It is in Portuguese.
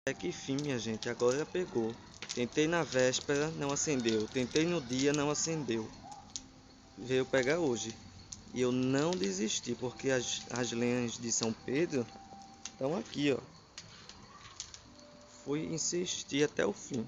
É que fim, minha gente, agora pegou. Tentei na véspera, não acendeu. Tentei no dia, não acendeu. Veio pegar hoje. E eu não desisti, porque as lenhas de São Pedro estão aqui, ó. Fui insistir até o fim.